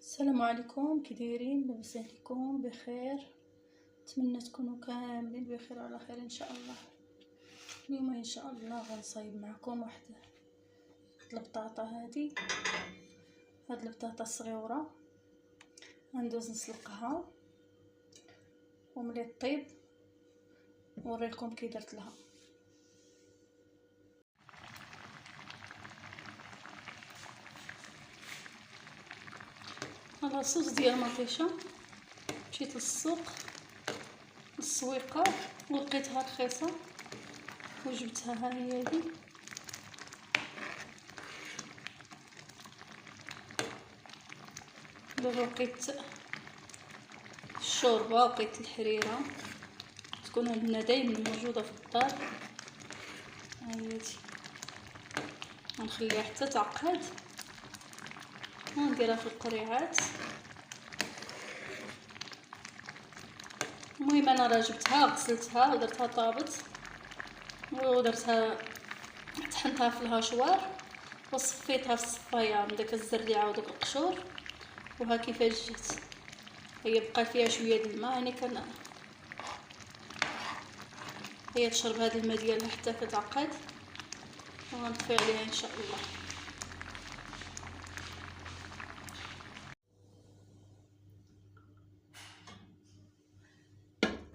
السلام عليكم، كي دايرين؟ لاباس عليكم بخير؟ نتمنى تكونوا كاملين بخير وعلى خير ان شاء الله. اليوم ان شاء الله غنصايب معكم واحد البطاطا. هاد البطاطا الصغيره غندوز نسلقها وملي طيب نوريكم كي درت لها. هذا صوص ديال مطيشه، مشيت للسوق للسويقه ولقيتها رخيصه وجبتها. ها هي هذه، دابا لقيت الشوربه ولقيت الحريره، تكون عندنا دايما موجوده في الدار. ها هي هذه، غنخليها حتى تعقد ونديرها في القريعات. المهم انا راه جبتها غسلتها ودرتها طابت ودرتها طحنتها في الهاشوار وصفيتها في الصفايه من داك الزريعه وداك القشور. وها كيفاش جات، هي بقى فيها شويه د الماء، يعني هي تشرب هذا الماء ديالها حتى كتعقد وغنطفي عليها ان شاء الله.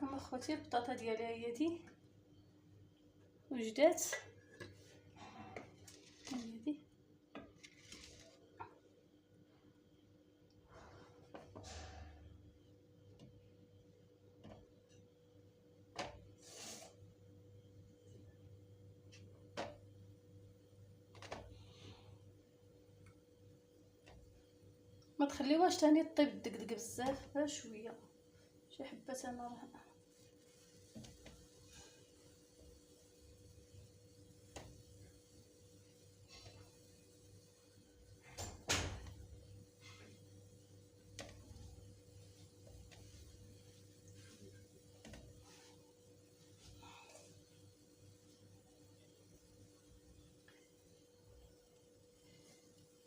اما خوتي البطاطا ديالي هي دي وجدات. هي دي ما تخليوهاش تاني طيب دقدق بزاف، غير شويه شي حبه. انا راه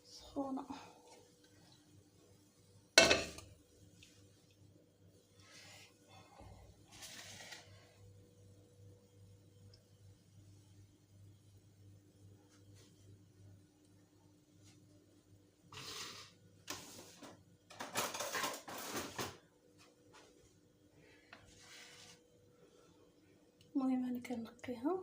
سخونه. المهم انا كنقيها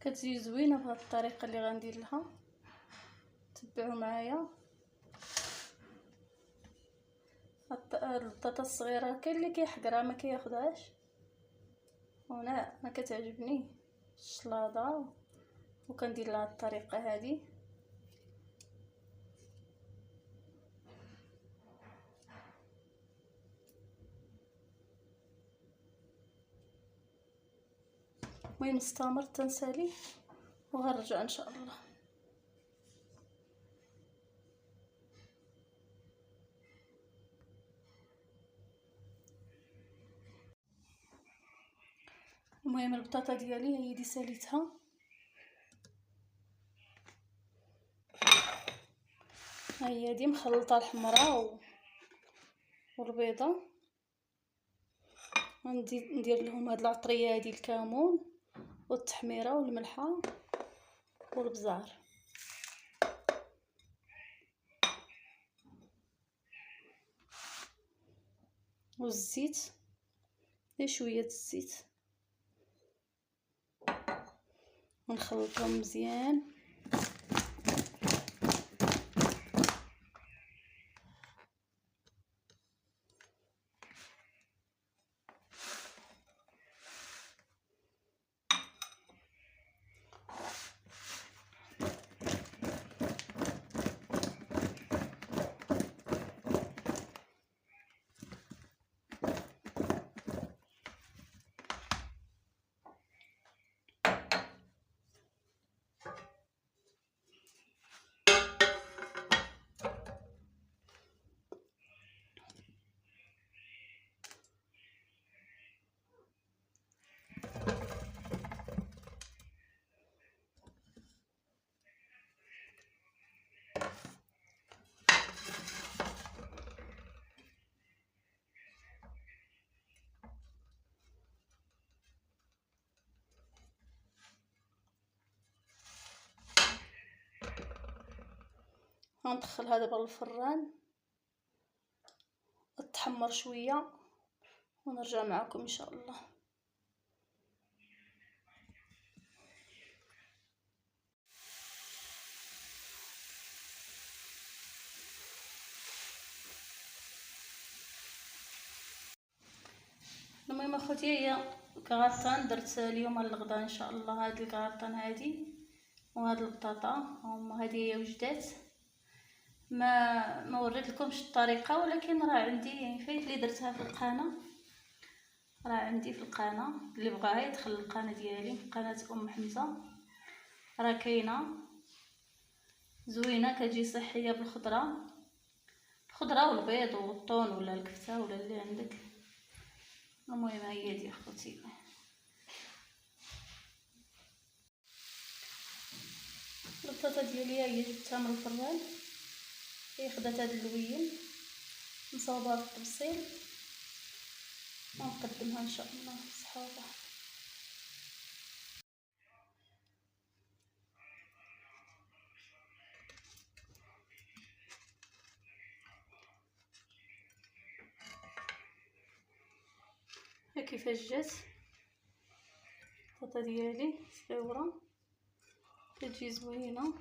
كتجي زوينه بهذه الطريقه اللي غندير لها. تبعوا معايا. البطاطا الصغيره كاين اللي كيحقرها ما كياخدهاش، وانا كتعجبني الشلاضه وكندير لها الطريقه هذه. المهم نستمر تنسالي وغنرجع ان شاء الله. المهم البطاطا ديالي هي دي ساليتها، هي دي مخلطه الحمراء والبيضه. ندير لهم هاد العطريه هذه، الكمون والتحميره والملحه والبزار والزيت غير شويه الزيت ونخلطهم مزيان. غندخلها دابا للفران تحمر شويه ونرجع معكم ان شاء الله. المهم اخوتي هي كغطان درت اليوم الغدا ان شاء الله. هاد الكغطان هادي وهاد البطاطا هما هادي هي وجدات. ما وريت لكمش الطريقه، ولكن راه عندي يعني فايت اللي درتها في القناه، راه عندي في القناه اللي بغاها يدخل القناه ديالي قناه ام حمزه، راه كاينه زوينه كتجي صحيه بالخضره، الخضره والبيض والطون ولا الكفته ولا اللي عندك. المهم هي دي اخوتي. البطاطا ديالي هي جبتها من الفران، هي خدات هاد اللوين نصاوبها في الطبسيل ونقدمها ان شاء الله لصحابها. ها كيفاش جات البطاطا ديالي صغيره كتجي زوينه.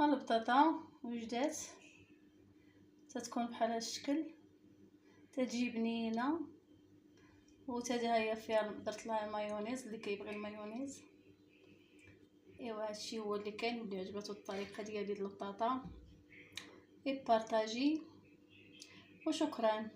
البطاطا وجدات تتكون بحال هذا الشكل، تجي بنينه وتاها هي فيها درت لها مايونيز اللي كيبغي المايونيز. ايوا هادشي هو اللي كاين. واللي عجبته الطريقه ديالي د البطاطا يبارطاجي وشكرا.